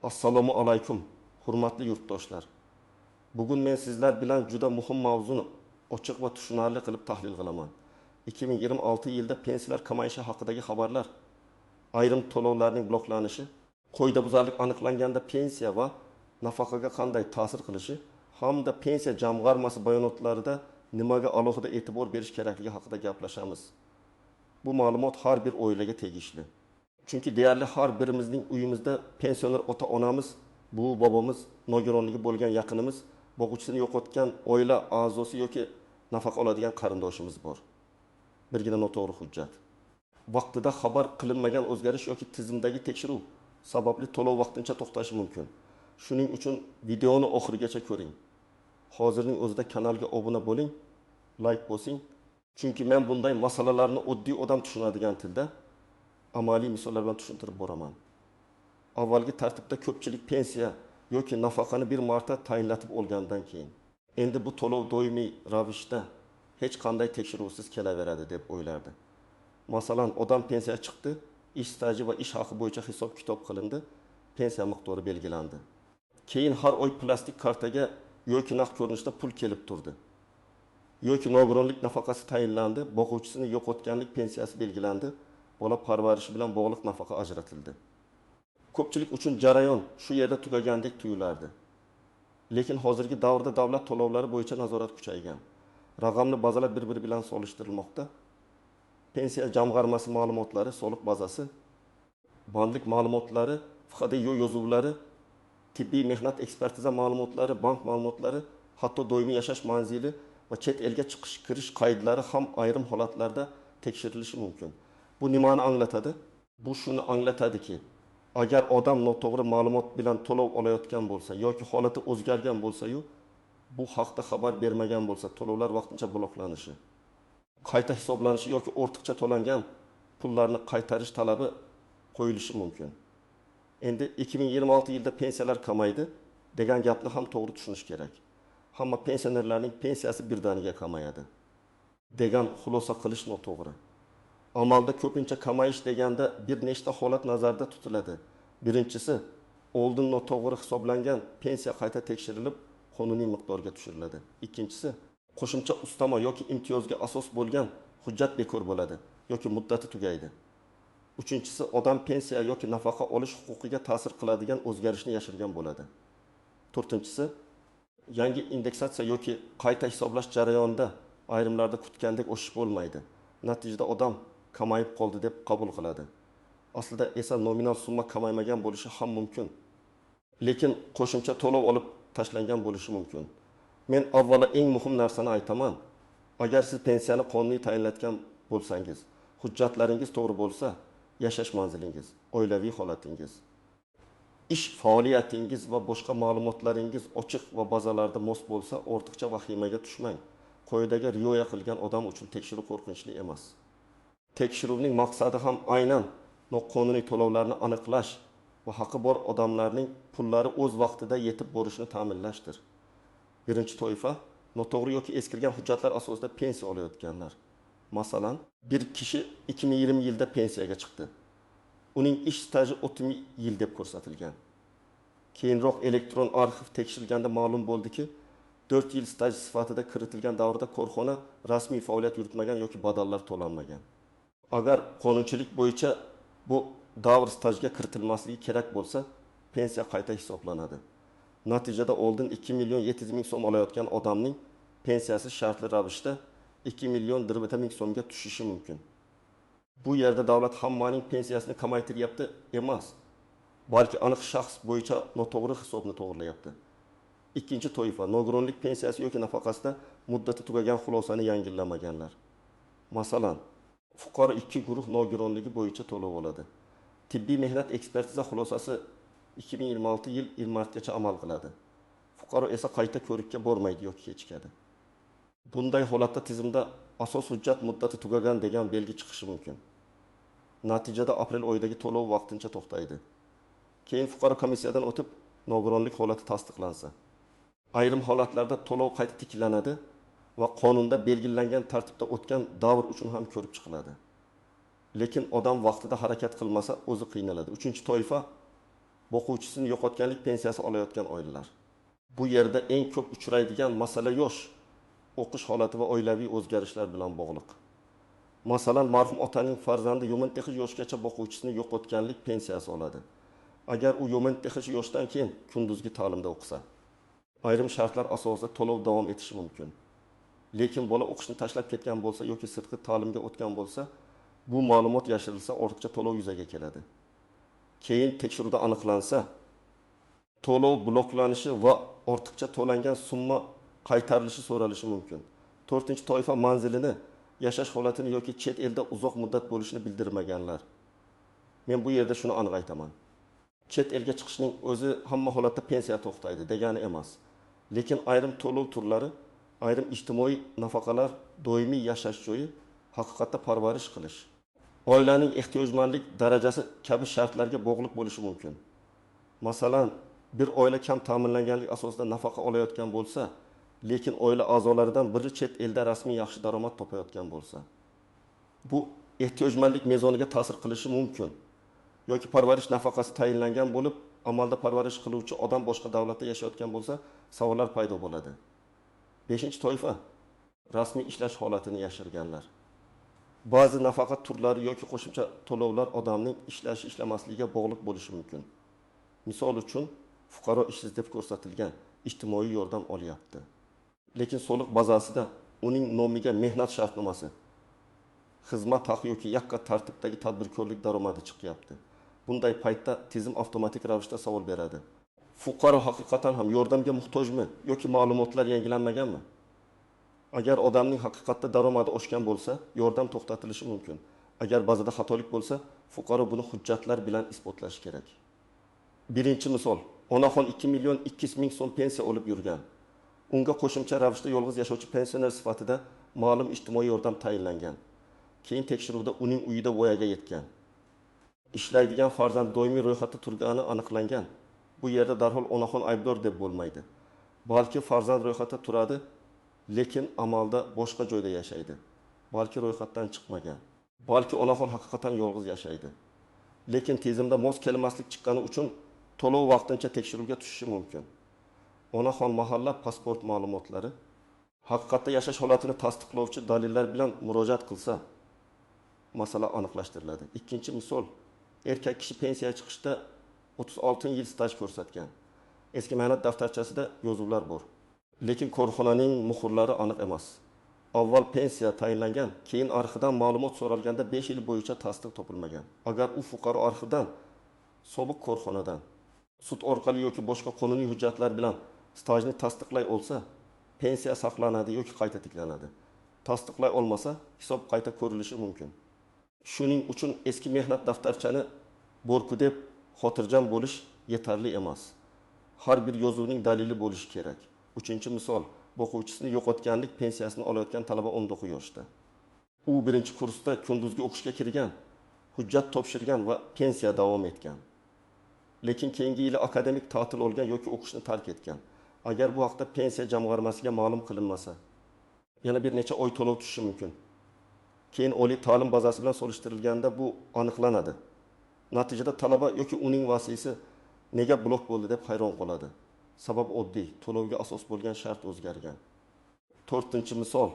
Assalomu alaykum, hurmatli yurtdoshlar. Bugun men sizlar bilan juda muhim mavzuni ochiq va tushunarli qilib tahlil qilaman. 2026 yilda pensiyalar kamayishi haqidagi xabarlar, ayrim to'lovlarning bloklanishi, qoidabuzarlik aniqlanganda pensiya va nafaqaga qanday ta'sir qilishi hamda pensiya jamg'armasi bayonotlarida nimaga alohida e'tibor berish kerakligi haqida gaplashamiz. Bu ma'lumot har bir oilaga tegishli. Chunki deyarli har birimizning uyimizda pensioner ota-onamiz, buvi bobomiz, nogironligi bo'lgan yaqinimiz, boquvchisini yo'qotgan oila a'zosi yoki nafaqa oladigan qarindoshimiz bor. Birgina noto'g'ri hujjat. Vaqtida xabar qilinmagan o'zgarish yoki tizimdagi tekshiruv sababli to'lov vaqtincha to'xtashi mumkin. Shuning uchun videoni oxirigacha ko'ring. Hozirning o'zida kanalga obuna bo'ling, like bosing. Chunki men bunday masalalarni oddiy odam tushunadigan tilda amaliy misollar bilan tushuntirib boraman. Avvalgi tartibda ko'pchilik pensiya yoki nafaqani bir marta tayinlatib olgandan keyin endi bu to'lov doimiy ravishda hech qanday tekshiruvsiz kelaveradi deb o'ylardi. Masalan, odam pensiya chiqdi, ish staji va ish haqi bo'yicha hisob-kitob qilindi, pensiya miqdori belgilandi. Keyin har oy plastik kartaga yoki naqd ko'rinishda pul kelib turdi. Yoki nogironlik nafaqasi tayinlandi, boquvchisini yo'qotganlik pensiyasi belgilandi, bola parvarishi bilan bog'liq nafaqa ajratildi. Ko'pchilik uchun jarayon shu yerda tugagandek tuyulardi. Lekin hozirgi davrda davlat to'lovlari bo'yicha nazorat kuchaygan. Raqamli bazalar bir-biri bilan solishtirilmoqda. Pensiya jamg'armasi ma'lumotlari, soliq bazasi, bandlik ma'lumotlari, FHDYO yozuvlari, tibbiy mehnat ekspertiza ma'lumotlari, bank ma'lumotlari, hatto doimiy yashash manzili va chet elga chiqish-kirish qoidalari ham ayrim holatlarda tekshirilishi mumkin. Bu nimani anglatadi? Bu shuni anglatadiki, agar odam noto'g'ri ma'lumot bilan to'lov olayotgan bo'lsa yoki holati o'zgargan bo'lsa-yu, bu haqda xabar bermagan bo'lsa, to'lovlar vaqtincha bloklanishi, qayta hisoblanishi yoki ortiqcha to'langan pullarni qaytarish talabi qo'yilishi mumkin. Endi 2026 yilda pensiyalar kamaydi degan gapni ham to'g'ri tushunish kerak. Hamma pensionerlarning pensiyasi birdaniga kamayadi degan xulosa qilish noto'g'ri. Amalda ko'pincha kamayish deganda bir nechta holat nazarda tutiladi. Birinchisi, oldin noto'g'ri hisoblangan pensiya qayta tekshirilib, qonuniy miqdorga tushiriladi. Ikkinchisi, qo'shimcha ustama yoki imtiyozga asos bo'lgan hujjat bekor bo'ladi yoki muddati tugaydi. Uchinchisi, odam pensiya yoki nafaqa olish huquqiga ta'sir qiladigan o'zgarishni yashirgan bo'ladi. To'rtinchisi, yangi indeksatsiya yoki qayta hisoblash jarayonida ayrimlarda kutgandek o'sish bo'lmaydi. Natijada odam kamayib qoldi deb qabul qiladi. Aslida esa nominal summa kamaymagan bo'lishi ham mumkin. Lekin qo'shimcha to'lov olib tashlangan bo'lishi mumkin. Men avvalo eng muhim narsani aytaman. Agar siz pensiyani qonuniy tayinlatgan bo'lsangiz, hujjatlaringiz to'g'ri bo'lsa, yashash manzilingiz, oilaviy holatingiz, ish faoliyatingiz va boshqa ma'lumotlaringiz ochiq va bazalarda mos bo'lsa, ortiqcha vahimaga tushmang. Qoidaga rioya qilgan odam uchun tekshiruv qo'rqinchli emas. Tekshiruvning maqsadi ham aynan noqonuniy to'lovlarni aniqlash va haqqi bor odamlarning pullari o'z vaqtida yetib borishini ta'minlashdir. Birinchi toifa noto'g'ri yoki eskirgan hujjatlar asosida pensiya olayotganlar. Masalan, bir kishi 2020 yilda pensiyaga chiqdi. Uning ish staji 30 yil deb ko'rsatilgan. Keyinroq elektron arxiv tekshirilganda ma'lum bo'ldiki, 4 yil staj sifatida kiritilgan davrda korxona rasmiy faoliyat yuritmagan yoki badallar to'lanmagan. Agar qonunchilik bo'yicha bu davr stajga kiritilmasligi kerak bo'lsa, pensiya qayta hisoblanadi. Natijada oldin 2 million 700 ming so'm olayotgan odamning pensiyasi shartli ravishda 2 million 100 ming so'mga tushishi mumkin. Bu yerda davlat hammaning pensiyasini kamaytiryapti emas, balki aniq shaxs bo'yicha noto'g'ri hisobni to'g'rilayapti. Ikkinchi toifa nogironlik pensiyasi yoki nafaqasida muddati tugagan xulosani yangilamaganlar. Masalan, fuqaro 2 guruh nogironligi bo'yicha to'lov oladi. Tibbiy mehnat ekspertiza xulosasi 2026 yil 20 martgacha amal qiladi. Fuqaro esa qayta ko'rikka bormaydi yoki kechikadi. Bunday holatda tizimda asos hujjat muddati tugagan degan belgi chiqishi mumkin. Natijada aprel oyidagi to'lov vaqtincha to'xtaydi. Keyin fuqaro komissiyadan o'tib, nogironlik holati tasdiqlansa, ayrim holatlarda to'lov qayta tiklanadi va qonunda belgilangan tartibda o'tgan davr uchun ham ko'rib chiqiladi. Lekin odam vaqtida harakat qilmasa, o'zi qiynaladi. Uchinchi toifa Boquvchisini yo'qotganlik pensiyasi olayotgan oilalar. Bu yerda eng ko'p uchraydigan masala yosh o'qish holati va oilaviy o'zgarishlar bilan bog'liq. Masalan, marhum otaning farzandi yo'min-texij yoshgacha boquvchisini yo'qotganlik pensiyasi oladi. Agar u yo'min-texij yoshdan keyin kunduzgi ta'limda o'qisa, ayrim shartlar asosida to'lov davom etishi mumkin. Lekin bola o'qishni tashlab ketgan bo'lsa yoki sirtqi ta'limga o'tgan bo'lsa, bu ma'lumot yashirilsa ortiqcha to'lov yuzaga keladi. Keyin tekshiruvda aniqlansa, to'lov bloklanishi va ortiqcha to'langan summa qaytarilishi so'ralishi mumkin. 4-toifa manzilini, yashash holatini yoki chet elda uzoq muddat bo'lishini bildirmaganlar. Men bu yerda shuni aniq aytaman. Chet elga chiqishning o'zi hamma holatda pensiya to'xtaydi degani emas. Lekin ayrim to'lov turlari, ayrim ijtimoiy nafaqalar, doimiy yashash joyi, haqiqatda parvarish qilish, oilaning ehtiyojmandlik darajasi kabi shartlarga bog'liq bo'lishi mumkin. Masalan, bir oila kam ta'minlanganlik asosida nafaqa olayotgan bo'lsa, lekin oila a'zolaridan biri chet elda rasmiy yaxshi daromad topayotgan bo'lsa, bu ehtiyojmandlik mezoniga ta'sir qilishi mumkin. Yoki parvarish nafaqasi tayinlangan bo'lib, amalda parvarish qiluvchi odam boshqa davlatda yashayotgan bo'lsa, savollar paydo bo'ladi. 5-toifa rasmiy ishlash holatini yashirganlar. Ba'zi nafaqa turlari yoki qo'shimcha to'lovlar odamning ishlamasligiga bog'liq bo'lishi mumkin. Misol uchun, fuqaro ishsiz deb ko'rsatilgan, ijtimoiy yordam olyapti. Lekin soliq bazasida uning nomiga mehnat shartnomasi, xizmat haqi yoki yakka tartibdagi tadbirkorlik daromadi chiqyapti. Bunday paytda tizim avtomatik ravishda savol beradi. Fuqaro haqiqatan ham yordamga muhtojmi yoki ma'lumotlar yangilanmaganmi? Agar odamning haqiqatda daromadi oshgan bo'lsa, yordam to'xtatilishi mumkin. Agar ba'zida xatolik bo'lsa, fuqaro buni hujjatlar bilan isbotlashi kerak. Birinchi misol, onaxon 2.200.000 so'm pensiya olib yurgan. Unga qo'shimcha ravishda yolg'iz yashovchi pensioner sifatida ma'lum ijtimoiy yordam tayinlangan. Keyin tekshiruvda uning uyida voyaga yetgan. Ishlaydigan farzand doimiy ro'yxatda turgani aniqlangan. Bu yerda darhol onaxon aybdor deb bo'lmaydi. Balki farzand ro'yxatda turadi, lekin amalda boshqa joyda yashaydi. Balki ro'yxatdan chiqmagan. Balki onaxon haqiqatan yolg'iz yashaydi. Lekin tizimda mos kelmaslik chiqqani uchun to'lov vaqtincha tekshiruvga tushishi mumkin. Onaxon mahalla pasport ma'lumotlari haqiqatda yashash holatini tasdiqlovchi dalillar bilan murojaat qilsa, masala aniqlashtiriladi. Ikkinchi misol, erkak kishi pensiya chiqishda 36 yil staj ko'rsatgan. Eski mehnat daftarchasida yozuvlar bor. Lekin korxonaning muhrlari aniq emas. Avval pensiya tayinlangan, keyin arxidan ma'lumot so'ralganda 5 yil bo'yicha tasdiq topilmagan. Agar u fuqaro arxidan, sobiq korxonadan, sud orqali yoki boshqa qonuniy hujjatlar bilan stajni tasdiqlay olsa, pensiya saqlanadi yoki qayta tiklanadi. Tasdiqlay olmasa, hisob qayta ko'rilishi mumkin. Shuning uchun eski mehnat daftarchani borku deb xotirjam bo'lish yetarli emas. Har bir yozuvning dalili bo'lishi kerak. 3-misol, boquvchisini yo'qotganlik pensiyasini olayotgan talaba 19 yoshda. U 1-kursda kunduzgi o'qishga kirgan, hujjat topshirgan va pensiya davom etgan. Lekin keyingi yili akademik ta'til olgan yoki o'qishni tark etgan. Agar bu haqda pensiya jamg'armasiga ma'lum qilinmasa, yana bir necha oy to'lov tushishi mumkin. Keyin oliy ta'lim bazasi bilan solishtirilganda bu aniqlanadi. Natijada talaba yoki uning vasiysi nega blok bo'ldi deb hayron qoladi. Sabab oddiy, to'lovga asos bo'lgan shart o'zgargan. 4-misol,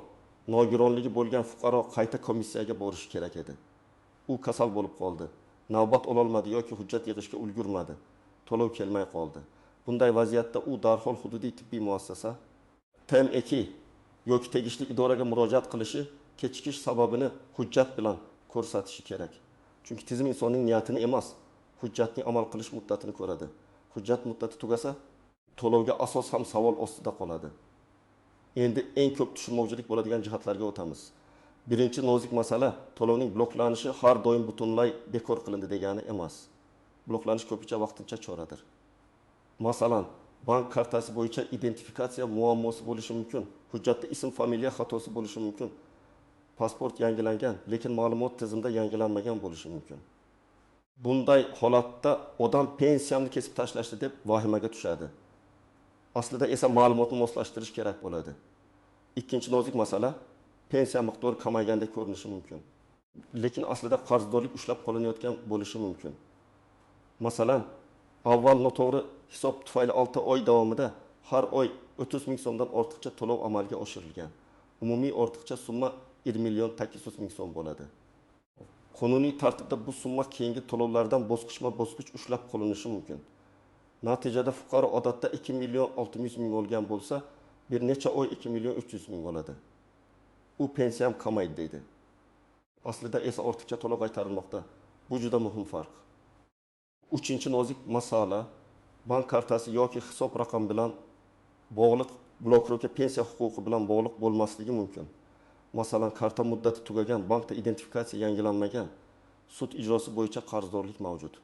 nogironligi bo'lgan fuqaro qayta komissiyaga borishi kerak edi. U kasal bo'lib qoldi. Navbat ololmadi yoki hujjat yig'ishga ulgurmadi. To'lov kelmay qoldi. Bunday vaziyatda u darhol hududiy tibbiy muassasa, TMEK yoki tegishli idoraga murojaat qilishi, kechikish sababini hujjat bilan ko'rsatishi kerak. Chunki tizim insonning niyatini emas, hujjatning amal qilish muddatini ko'radi. Hujjat muddati tugasa, to'lovga asos ham savol ostida qoladi. Endi eng ko'p tushunmovchilik bo'ladigan jihatlarga o'tamiz. Birinchi nozik masala, to'lovning bloklanishi har doim butunlay bekor qilindi degani emas. Bloklanish ko'pincha vaqtincha choradir. Masalan, bank kartasi bo'yicha identifikatsiya muammosi bo'lishi mumkin. Hujjatda ism, familiya xatosi bo'lishi mumkin. Pasport yangilangan, lekin ma'lumot tizimda yangilanmagan bo'lishi mumkin. Bunday holatda odam pensiyamni kesib tashlashdi deb vahimaga tushadi. Aslida esa ma'lumotni moslashtirish kerak bo'ladi. Ikkinchi nozik masala, pensiya miqdori kamaygandek ko'rinishi mumkin. Lekin aslida qarzdorlik ushlab qolinayotgan bo'lishi mumkin. Masalan, Avval noto'g'ri hisob tufayli 6 oy davomida har oy 30 ming so'mdan ortiqcha to'lov amalga oshirilgan. Umumiy ortiqcha summa 1 million 800 ming so'm bo'ladi. Qonuniy tartibda bu summa keyingi to'lovlardan bosqichma-bosqich ushlab qolinishi mumkin. Natijada fuqaro odatda 2 million 600 ming olgan bo'lsa, bir necha oy 2 million 300 ming oladi. U pensiyam kamaydi deydi. Aslida esa ortiqcha to'lov qaytarilmoqda. Bu juda muhim farq. Uchinchi nozik masala bank kartasi yoki hisob raqami bilan bog'liq blokrovka pensiya huquqi bilan bog'liq bo'lmasligi mumkin. Masalan, karta muddati tugagan, bankda identifikatsiya yangilanmagan, sud ijrosi bo'yicha qarzdorlik mavjud.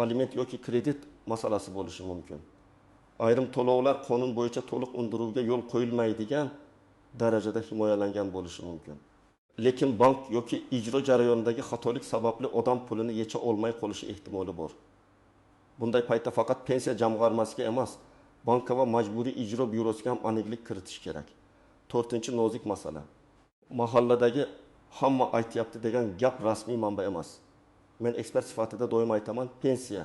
Aliment yoki kredit masalasi bo'lishi mumkin. Ayrim to'lovlar qonun bo'yicha to'liq undiruvga yo'l qo'yilmaydigan darajada himoyalangan bo'lishi mumkin. Lekin bank yoki ijro jarayonidagi xatolik sababli odam pulini yecha olmay qolishi ehtimoli bor. Bunday paytda faqat pensiya jamg'armasiga emas, banka va majburiy ijro byurosiga ham aniqlik kiritish kerak. 4-nozik masala. Mahalladagi hamma aytyapti degan gap rasmiy manba emas. Men ekspert sifatida doim aytaman, pensiya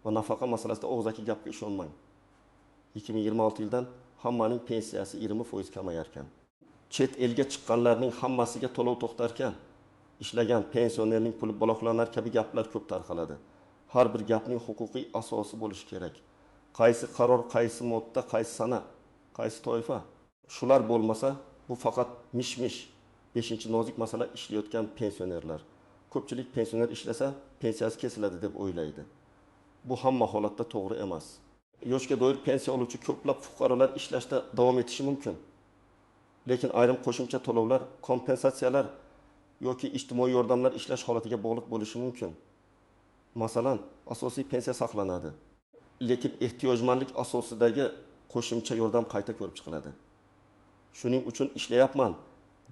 va nafaqa masalasida og'zaki gapga ishonmang. 2026 yildan hammaning pensiyasi 20% kamayar ekan. Chet elga chiqqanlarning hammasiga to'lov to'xtarkan, ishlagan pensionerning puli bloklanar kabi gaplar ko'p tarqaladi. Har bir gapning huquqiy asosi bo'lishi kerak. Qaysi qaror, qaysi modda, qaysi sana, qaysi toifa? Shular bo'lmasa, bu faqat mish-mish. 5-nozik masala ishlayotgan pensionerlar. Ko'pchilik pensioner ishlasa, pensiyasi kesiladi deb o'ylaydi. Bu hamma holatda to'g'ri emas. Yoshga doir pensiya oluvchi ko'plab fuqarolar ishlashda davom etishi mumkin. Lekin ayrim qo'shimcha to'lovlar, kompensatsiyalar yoki ijtimoiy yordamlar ishlash holatiga bog'liq bo'lishi mumkin. Masalan, asosiy pensiya saqlanadi, lekin ehtiyojmandlik asosidagi qo'shimcha yordam qayta ko'rib chiqiladi. Shuning uchun ishlayapman,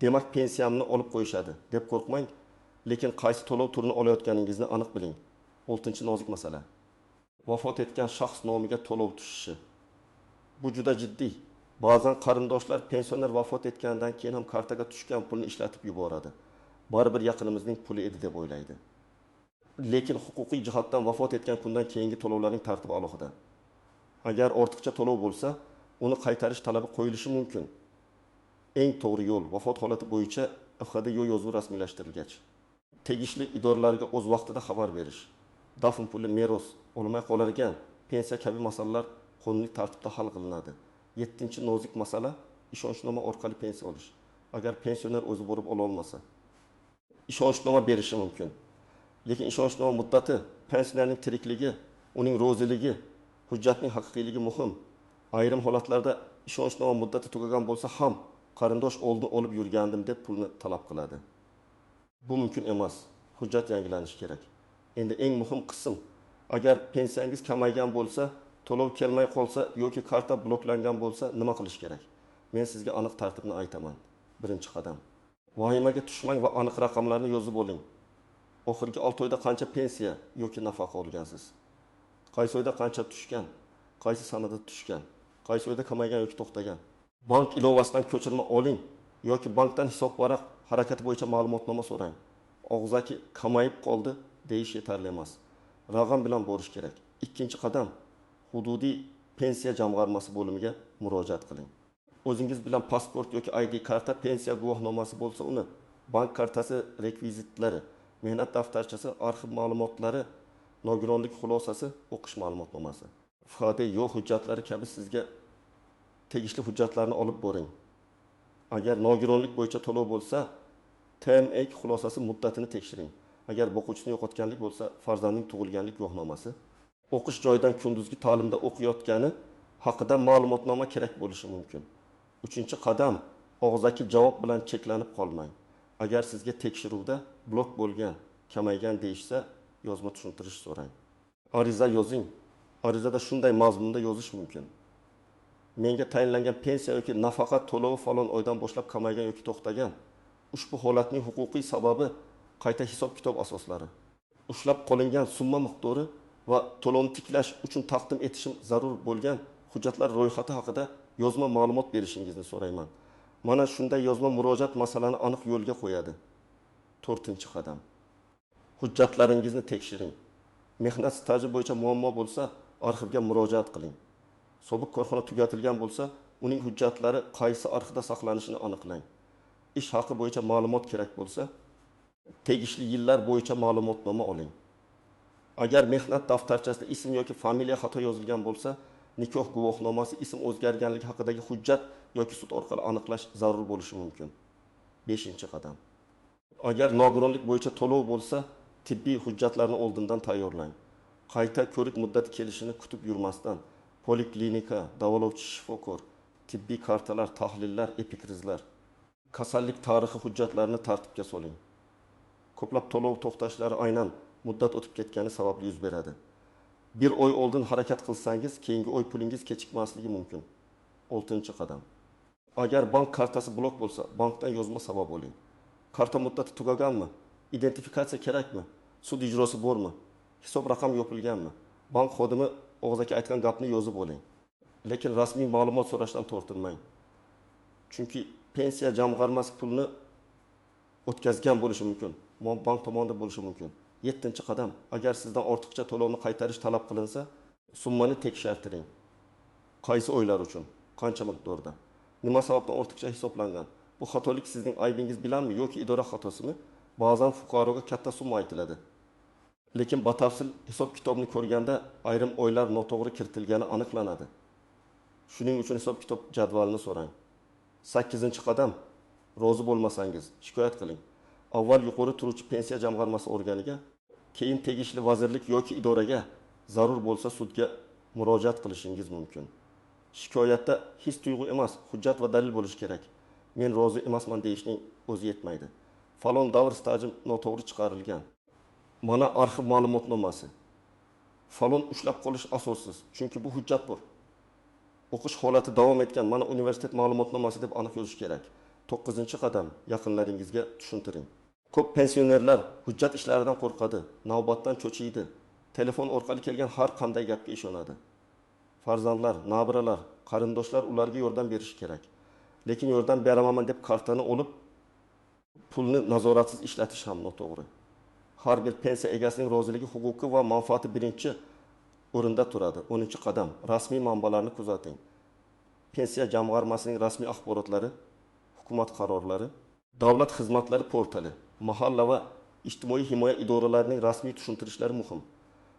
demak pensiyamni olib qo'yishadi deb qo'rqmang, lekin qaysi to'lov turini olayotganingizni aniq biling. 6-nozik masala. Vafot etgan shaxs nomiga to'lov tushishi. Bu juda jiddiy. Ba'zan qarindoshlar pensioner vafot etgandan keyin ham kartaga tushgan pulni ishlatib yuboradi. Baribir yaqinimizning puli edi deb o'ylaydi. Lekin huquqiy jihatdan vafot etgan kundan keyingi to'lovlarning tartibi alohida. Agar ortiqcha to'lov bo'lsa, uni qaytarish talabi qo'yilishi mumkin. Eng to'g'ri yo'l vafot holati bo'yicha FHDYO yozuvi rasmiylashtirilgach, tegishli idoralarga o'z vaqtida xabar berish, dafn puli, meros, olmay qolarkan, pensiya kabi masalalar qonuniy tartibda hal qilinadi. 7-nozik masala ishonchnoma orqali pensiya olish. Agar pensioner o'zi borib ola olmasa, ishonchnoma berishi mumkin. Lekin ishonchnoma muddati, pensionerning tirikligi, uning ro'ziligi, hujjatning haqiqiyligi muhim. Ayrim holatlarda ishonchnoma muddati tugagan bo'lsa ham qarindosh olib yurgandim deb pulni talab qiladi. Bu mumkin emas. Hujjat yangilanishi kerak. Endi eng muhim qism, agar pensiyangiz kamaygan bo'lsa, to'lov kelmay qolsa yoki karta bloklangan bo'lsa, nima qilish kerak? Men sizga aniq tartibni aytaman. Birinchi qadam. Vahimaga tushmang va aniq raqamlarni yozib oling. Oxirgi 6 oyda qancha pensiya yoki nafaqa olgansiz? Qaysi oyda qancha tushgan? Qaysi sanada tushgan? Qaysi oyda kamaygan yoki to'xtagan? Bank ilovasidan ko'chirma oling yoki bankdan hisob varaq harakati bo'yicha ma'lumotnoma so'rang. Og'zaki kamayib qoldi deyish yetarli emas. Raqam bilan borish kerak. Ikkinchi qadam, hududiy pensiya jamg'armasi bo'limiga murojaat qiling. O'zingiz bilan pasport yoki ID karta, pensiya guvohnomasi bo'lsa, uni bank kartasi rekvizitlari, mehnat daftarchasi, arxiv ma'lumotlari, nogironlik xulosasi, o'qish ma'lumotnomasi, FHDYO hujjatlari kabi sizga tegishli hujjatlarni olib boring. Agar nogironlik bo'yicha to'lov bo'lsa, TMA xulosasi muddatini tekshiring. Agar boquvchini yo'qotganlik bo'lsa, farzandning tug'ilganlik guvohnomasi, o'qish joyidan kunduzgi ta'limda o'qiyotgani haqida ma'lumotnoma kerak bo'lishi mumkin. 3-qadam, og'zaki javob bilan cheklanib qolmang. Agar sizga tekshiruvda blok bo'lgan, kamaygan deyishsa, yozma tushuntirish so'rang. Ariza yozing. Arizada shunday mazmunda yozish mumkin. Menga tayinlangan pensiya yoki nafaqa to'lovi falon oydan boshlab kamaygan yoki to'xtagan. Ushbu holatning huquqiy sababi qayta hisob-kitob asoslari, ushlab qolingan summa miqdori va to'lovni tiklash uchun taqdim etishim zarur bo'lgan hujjatlar ro'yxati haqida yozma ma'lumot berishingizni so'rayman. Mana shunday yozma murojaat masalani aniq yo'lga qo'yadi. 4-qadam. Hujjatlaringizni tekshiring. Mehnat staji bo'yicha muammo bo'lsa, arxivga murojaat qiling. Sobiq korxona tugatilgan bo'lsa, uning hujjatlari qaysi arxivda saqlanishini aniqlang. Ish haqi bo'yicha ma'lumot kerak bo'lsa, tegishli yillar bo'yicha ma'lumotnoma oling. Agar mehnat daftarchasida ism yoki familiya xato yozilgan bo'lsa, nikoh guvohnomasi ism o'zgarganligi haqidagi hujjat yoki sud orqali aniqlash zarur bo'lishi mumkin. 5-qadam. Agar nogironlik bo'yicha to'lov bo'lsa, tibbiy hujjatlarni oldindan tayyorlang. Qayta ko'rik muddati kelishini kutib yurmasdan, poliklinika, davolovchi shifokor, tibbiy kartalar, tahlillar, epikrizlar, kasallik tarixi hujjatlarini tartibga soling. Ko'plab to'lov to'xtashlari aynan muddat o'tib ketgani sababli yuz beradi. Bir oy oldin harakat qilsangiz, keyingi oy pulingiz kechikmasligi mumkin. 6-qadam. Agar bank kartasi blok bo'lsa, bankdan yozma sabab bo'ling. Karta muddati tugaganmi? Identifikatsiya kerakmi? Sud ijrosi bormi? Hisob raqam yopilganmi? Bank xodimi og'zaki aytgan gapni yozib oling. Lekin rasmiy ma'lumot so'rashdan tortinmang. Chunki pensiya jamg'armasi pulni o'tkazgan bo'lishi mumkin. Bank tomonidan bo'lishi mumkin. 7-qadam. Agar sizdan ortiqcha to'lovni qaytarish talab qilinsa, summani tekshiring. Qaysi oylar uchun? Qancha miqdorda? Nima sababdan ortiqcha hisoblangan? Bu xatolik sizning aybingiz bilanmi yoki idora xatosimi? Ba'zan fuqaroga katta summa aytiladi. Lekin batafsil hisob kitobni ko'rganda ayrim oylar noto'g'ri kiritilgani aniqlanadi. Shuning uchun hisob kitob jadvalini so'rang. 8-qadam. Rozi bo'lmasangiz shikoyat qiling. Avval yuqori turuvchi pensiya jamg'armasi organiga, keyin tegishli vazirlik yoki idoraga, zarur bo'lsa sudga murojaat qilishingiz mumkin. Shikoyatda his tuyg'u emas, hujjat va dalil bo'lishi kerak. Men rozi emasman deyishning o'zi yetmaydi. Falon davr stajim noto'g'ri chiqarilgan. Mana arxiv ma'lumotnomasi. Falon ushlab qolish asossiz, chunki bu hujjat bor. O'qish holati davom etgan, mana universitet ma'lumotnomasi deb aniq yozish kerak. 9-qadam. Yaqinlaringizga tushuntiring. Ko'p pensionerlar hujjat ishlaridan qo'rqadi, navbatdan cho'chiydi. Telefon orqali kelgan har qanday gapga ishonadi. Farzandlar, nabiralar, qarindoshlar ularga yordam berishi kerak. Lekin yordam beraman deb kartani olib, pulni nazoratsiz ishlatish ham noto'g'ri. Har bir pensiya egasining roziligi, huquqi va manfaati birinchi o'rinda turadi. 10-qadam. Rasmiy manbalarni kuzating. Pensiya jamg'armasining rasmiy axborotlari, hukumat qarorlari, davlat xizmatlari portali, mahalla va ijtimoiy himoya idoralarining rasmiy tushuntirishlari muhim.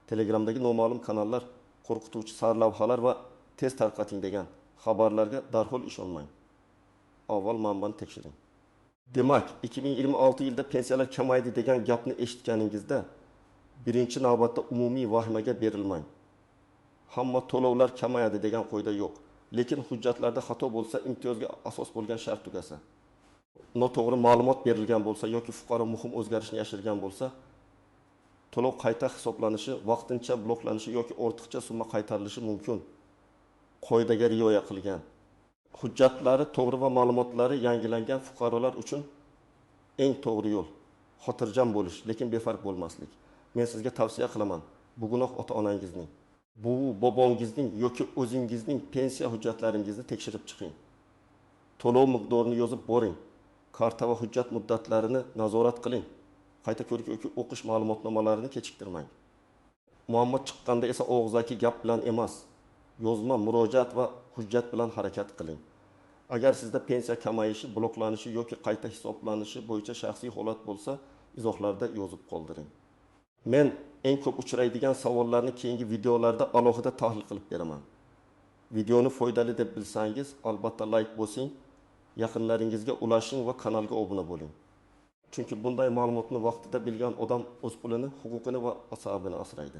Telegramdagi noma'lum kanallar, qo'rqituvchi sarlavhalar va tez tarqating degan xabarlarga darhol ishonmang. Avval manbani tekshiring. Demak, 2026 yilda pensiyalar kamaydi degan gapni eshitganingizda birinchi navbatda umumiy vahimaga berilmang. Hamma to'lovlar kamayadi degan qo'yda yo'q. Lekin hujjatlarda xato bo'lsa, imtiyozga asos bo'lgan shart tugasa, noto'g'ri ma'lumot berilgan bo'lsa yoki fuqaro muhim o'zgarishni yashirgan bo'lsa, to'lov qayta hisoblanishi, vaqtincha bloklanishi yoki ortiqcha summa qaytarilishi mumkin. Qoidaga rioya qilgan. Hujjatlari to'g'ri va ma'lumotlari yangilangan fuqarolar uchun eng to'g'ri yo'l xotirjam bo'lish, lekin befarq bo'lmaslik. Men sizga tavsiya qilaman. Bu gunoh ota-onangizning, bu bobongizning yoki o'zingizning pensiya hujjatlaringizni tekshirib chiqing. To'lov miqdorini yozib boring. Karta va hujjat muddatlarini nazorat qiling. Qayta ko'rik yoki o'qish ma'lumotnomalarini kechiktirmang. Muammo chiqqanda esa og'zaki gap bilan emas, yozma, murojaat va hujjat bilan harakat qiling. Agar sizda pensiya kamayishi, bloklanishi yoki qayta hisoblanishi bo'yicha shaxsiy holat bo'lsa, izohlarda yozib qoldiring. Men eng ko'p uchraydigan savollarni keyingi videolarda alohida tahlil qilib beraman. Videoni foydali deb bilsangiz, albatta like bosing, yaqinlaringizga ulashing va kanalga obuna bo'ling. Chunki bunday ma'lumotni vaqtida bilgan odam o'z pulini, huquqini va asabini asraydi.